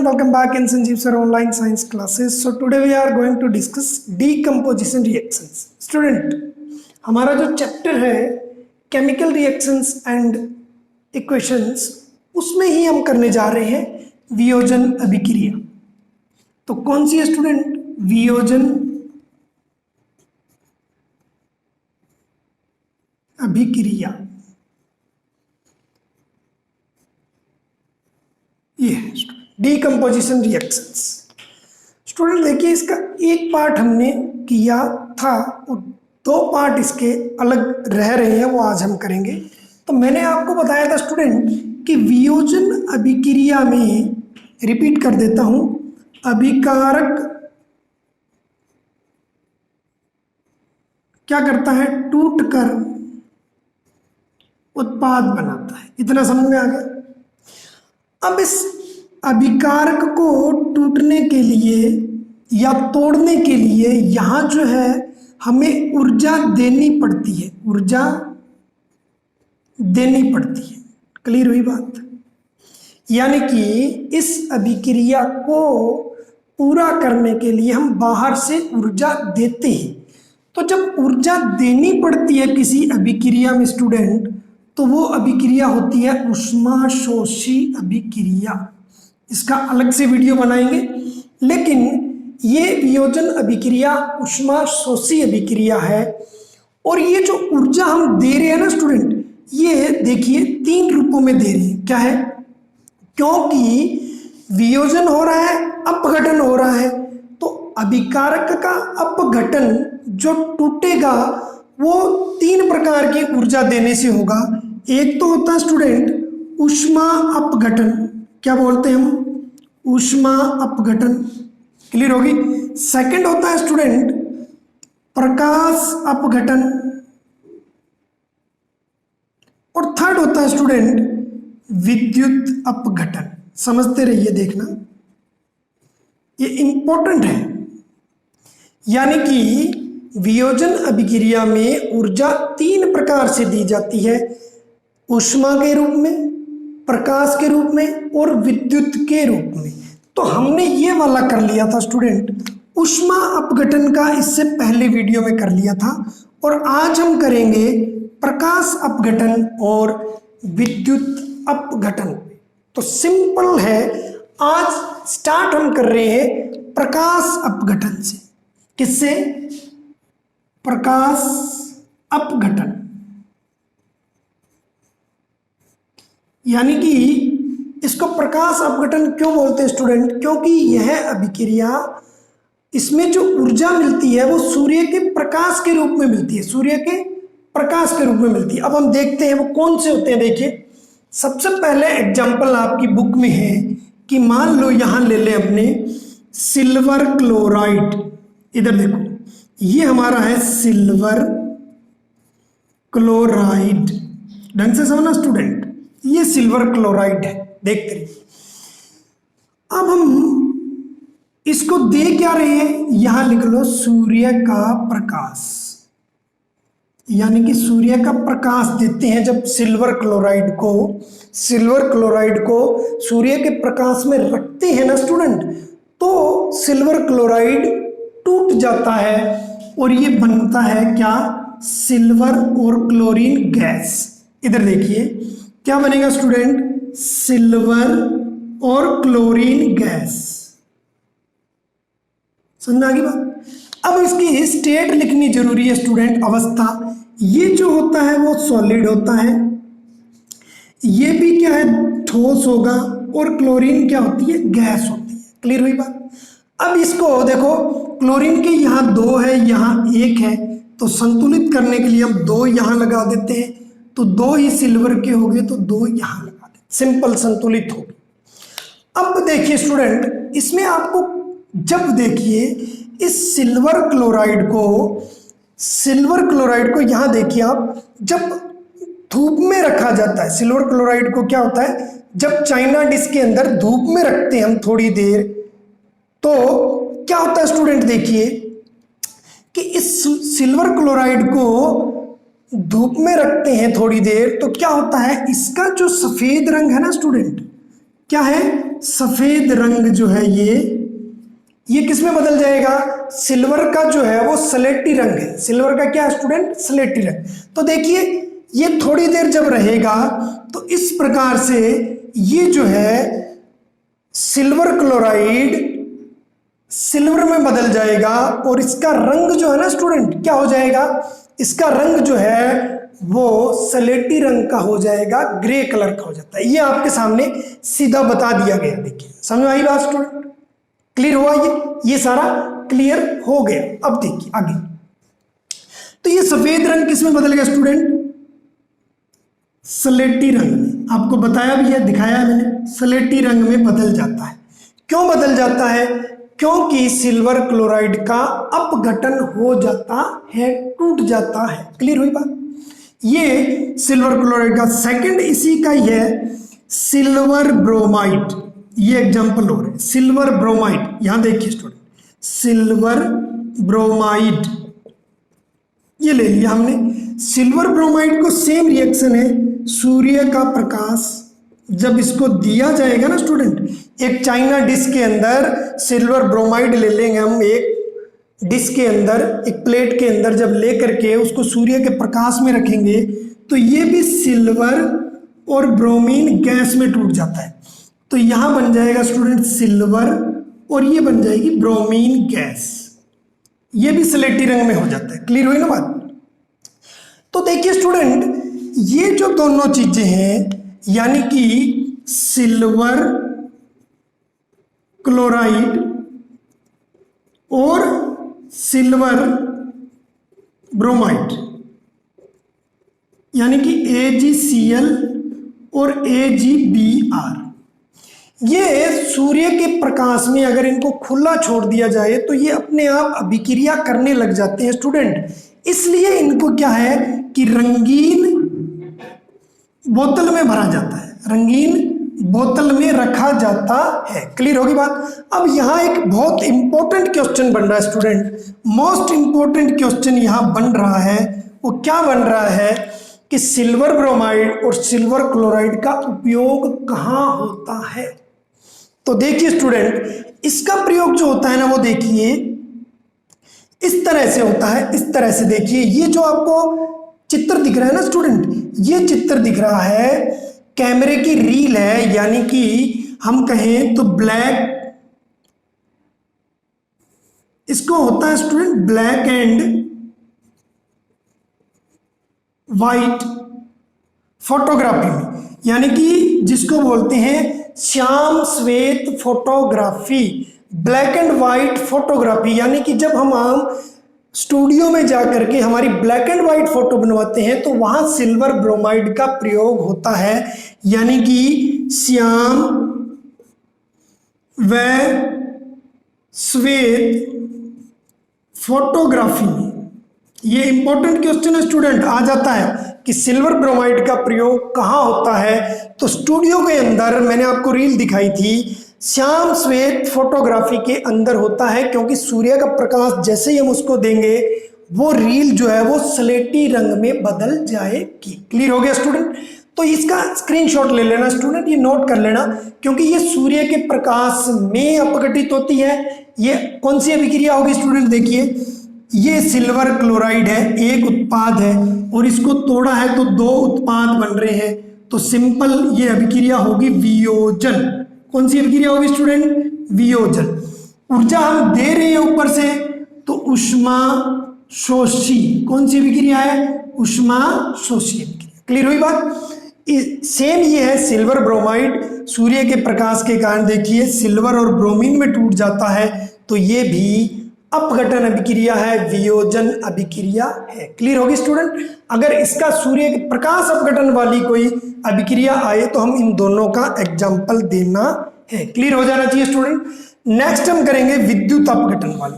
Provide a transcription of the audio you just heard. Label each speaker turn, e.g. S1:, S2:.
S1: welcome back in Sanjeev sir online science classes. So today we are going to discuss decomposition reactions. Student, हमारा जो chapter है chemical reactions and equations, उसमें ही हम करने जा रहे हैं वियोजन अभिक्रिया. तो कौन सी है स्टूडेंट? वियोजन अभिक्रिया. ये डीकम्पोजिशन रिएक्शंस. स्टूडेंट देखिए, इसका एक पार्ट हमने किया था और दो पार्ट इसके अलग रह रहे हैं, वो आज हम करेंगे. तो मैंने आपको बताया था स्टूडेंट कि वियोजन अभिक्रिया में, रिपीट कर देता हूं, अभिकारक क्या करता है? टूटकर उत्पाद बनाता है. इतना समझ में आ गया? अब इस अभिकारक को टूटने के लिए या तोड़ने के लिए यहाँ जो है हमें ऊर्जा देनी पड़ती है. ऊर्जा देनी पड़ती है. क्लियर हुई बात? यानी कि इस अभिक्रिया को पूरा करने के लिए हम बाहर से ऊर्जा देते हैं. तो जब ऊर्जा देनी पड़ती है किसी अभिक्रिया में स्टूडेंट, तो वो अभिक्रिया होती है ऊष्माशोषी अभिक्रिया. इसका अलग से वीडियो बनाएंगे, लेकिन ये वियोजन अभिक्रिया ऊष्माशोषी अभिक्रिया है. और ये जो ऊर्जा हम दे रहे हैं ना स्टूडेंट, ये देखिए तीन रूपों में दे रहे हैं. क्या है? क्योंकि वियोजन हो रहा है, अपघटन हो रहा है, तो अभिकारक का अपघटन जो टूटेगा वो तीन प्रकार की ऊर्जा देने से होगा. एक तो होता है स्टूडेंट ऊष्मा अपघटन. क्या बोलते हैं हम? ऊष्मा अपघटन. क्लियर होगी? सेकंड होता है स्टूडेंट प्रकाश अपघटन. और थर्ड होता है स्टूडेंट विद्युत अपघटन. समझते रहिए, देखना ये इंपॉर्टेंट है. यानी कि वियोजन अभिक्रिया में ऊर्जा तीन प्रकार से दी जाती है: ऊष्मा के रूप में, प्रकाश के रूप में और विद्युत के रूप में. तो हमने ये वाला कर लिया था स्टूडेंट, ऊष्मा अपघटन का इससे पहले वीडियो में कर लिया था. और आज हम करेंगे प्रकाश अपघटन और विद्युत अपघटन. तो सिंपल है, आज स्टार्ट हम कर रहे हैं प्रकाश अपघटन से. किससे? प्रकाश अपघटन. यानी कि इसको प्रकाश अपघटन क्यों बोलते हैं स्टूडेंट? क्योंकि यह अभिक्रिया, इसमें जो ऊर्जा मिलती है वो सूर्य के प्रकाश के रूप में मिलती है. सूर्य के प्रकाश के रूप में मिलती है. अब हम देखते हैं वो कौन से होते हैं. देखिए, सबसे पहले एग्जाम्पल आपकी बुक में है कि मान लो यहां ले लें अपने सिल्वर क्लोराइड. इधर देखो, ये हमारा है सिल्वर क्लोराइड. ढंग से समझना स्टूडेंट, ये सिल्वर क्लोराइड है. देखते रहिए. अब हम इसको दे क्या रहे हैं? यहां लिख लो सूर्य का प्रकाश. यानी कि सूर्य का प्रकाश देते हैं. जब सिल्वर क्लोराइड को सूर्य के प्रकाश में रखते हैं ना स्टूडेंट, तो सिल्वर क्लोराइड टूट जाता है और ये बनता है क्या? सिल्वर और क्लोरीन गैस. इधर देखिए क्या बनेगा स्टूडेंट? सिल्वर और क्लोरीन गैस. समझ में आ गई बात? अब इसकी स्टेट लिखनी जरूरी है स्टूडेंट, अवस्था. ये जो होता है वो सॉलिड होता है, ये भी क्या है? ठोस होगा. और क्लोरीन क्या होती है? गैस होती है. क्लियर हुई बात? अब इसको देखो, क्लोरीन के यहाँ दो है, यहाँ एक है, तो संतुलित करने के लिए हम दो यहाँ लगा देते हैं. तो दो ही सिल्वर के हो गए, तो दो यहाँ लगा देते. सिंपल, संतुलित हो गए. अब देखिए स्टूडेंट, इसमें आपको जब देखिए इस सिल्वर क्लोराइड को यहाँ देखिए आप, जब धूप में रखा जाता है, सिल्वर क्लोराइड को क्या होता है, जब चाइना डिश के अंदर धूप में रखते हैं हम थोड़ी देर, तो क्या होता है स्टूडेंट? देखिए कि इस सिल्वर क्लोराइड को धूप में रखते हैं थोड़ी देर, तो क्या होता है? इसका जो सफेद रंग है ना स्टूडेंट, क्या है? सफेद रंग जो है ये किस में बदल जाएगा? सिल्वर का जो है वो स्लेटी रंग है। सिल्वर का क्या है स्टूडेंट? स्लेटी रंग। तो देखिए ये थोड़ी देर जब रहेगा तो इस प्रकार से ये जो है सिल्वर क्लोराइड सिल्वर में बदल जाएगा और इसका रंग जो है ना स्टूडेंट क्या हो जाएगा? इसका रंग जो है वो स्लेटी रंग का हो जाएगा, ग्रे कलर का हो जाता है। ये आपके सामने सीधा बता दिया गया। देखिए समझ आई बात स्टूडेंट? क्लियर हुआ? ये सारा क्लियर हो गया। अब देखिए आगे, तो ये सफेद रंग किस में बदल गया स्टूडेंट? स्लेटी रंग में। आपको बताया भी है, दिखाया है मैंने, स्लेटी रंग में बदल जाता है। क्यों बदल जाता है? क्योंकि सिल्वर क्लोराइड का अपघटन हो जाता है, टूट जाता है। क्लियर हुई बात? ये सिल्वर क्लोराइड का सेकंड इसी का ही है सिल्वर ब्रोमाइड। ये एग्जांपल हो रहे हैं सिल्वर ब्रोमाइड। यहां देखिए स्टूडेंट, सिल्वर ब्रोमाइड ये ले लिया हमने। सिल्वर ब्रोमाइड को सेम रिएक्शन है, सूर्य का प्रकाश जब इसको दिया जाएगा ना स्टूडेंट, एक चाइना डिश के अंदर सिल्वर ब्रोमाइड ले लेंगे हम, एक डिश के अंदर, एक प्लेट के अंदर जब ले करके उसको सूर्य के प्रकाश में रखेंगे तो ये भी सिल्वर और ब्रोमीन गैस में टूट जाता है। तो यहां बन जाएगा स्टूडेंट सिल्वर और ये बन जाएगी ब्रोमीन गैस। ये भी स्लेटी रंग में हो जाता है। क्लियर हुई ना बात? तो देखिए स्टूडेंट, ये जो दोनों चीजें हैं यानी कि सिल्वर क्लोराइड और सिल्वर ब्रोमाइड यानी कि AgCl और AgBr, ये सूर्य के प्रकाश में अगर इनको खुला छोड़ दिया जाए तो ये अपने आप अभिक्रिया करने लग जाते हैं स्टूडेंट। इसलिए इनको क्या है कि रंगीन बोतल में भरा जाता है, रंगीन बोतल में रखा जाता है। क्लियर होगी बात? अब यहाँ एक बहुत इंपॉर्टेंट क्वेश्चन बन रहा है स्टूडेंट, मोस्ट इंपॉर्टेंट क्वेश्चन यहाँ बन रहा है। वो क्या बन रहा है कि सिल्वर ब्रोमाइड और सिल्वर क्लोराइड का उपयोग कहाँ होता है? तो देखिए स्टूडेंट, इसका प्रयोग जो होता है ना वो देखिए इस तरह से होता है। इस तरह से देखिए, ये जो आपको चित्र दिख रहा है ना स्टूडेंट, ये चित्र दिख रहा है कैमरे की रील है, यानी कि हम कहें तो ब्लैक, इसको होता है student black and white photography में, यानी कि जिसको बोलते हैं श्याम श्वेत photography, black and white photography. यानी कि जब हम स्टूडियो में जाकर के हमारी ब्लैक एंड वाइट फोटो बनवाते हैं तो वहां सिल्वर ब्रोमाइड का प्रयोग होता है, यानी कि श्याम व श्वेत फोटोग्राफी में। ये इंपॉर्टेंट क्वेश्चन है स्टूडेंट, आ जाता है कि सिल्वर ब्रोमाइड का प्रयोग कहाँ होता है। तो स्टूडियो के अंदर मैंने आपको रील दिखाई थी, श्याम श्वेत फोटोग्राफी के अंदर होता है, क्योंकि सूर्य का प्रकाश जैसे ही हम उसको देंगे वो रील जो है वो स्लेटी रंग में बदल जाएगी। क्लियर हो गया स्टूडेंट? तो इसका स्क्रीनशॉट ले लेना स्टूडेंट, ये नोट कर लेना, क्योंकि ये सूर्य के प्रकाश में अपघटित होती है। ये कौन सी अभिक्रिया होगी स्टूडेंट? देखिए ये सिल्वर क्लोराइड है, एक उत्पाद है, और इसको तोड़ा है तो दो उत्पाद बन रहे हैं, तो सिंपल ये अभिक्रिया होगी वियोजन। कौन सी अभिक्रिया होगी स्टूडेंट? वियोजन। ऊर्जा हम दे रहे हैं ऊपर से तो उष्मा शोषी। कौन सी अभिक्रिया है? उष्मा शोषी अभिक्रिया। क्लियर हुई बात? सेम ये है सिल्वर ब्रोमाइड, सूर्य के प्रकाश के कारण देखिए सिल्वर और ब्रोमीन में टूट जाता है, तो ये भी अपघटन अभिक्रिया है, वियोजन अभिक्रिया है। क्लियर होगी स्टूडेंट? अगर इसका सूर्य के प्रकाश अपघटन वाली कोई अभिक्रिया आए तो हम इन दोनों का एग्जाम्पल देना है। क्लियर हो जाना चाहिए स्टूडेंट। नेक्स्ट हम करेंगे विद्युत अपघटन वाली।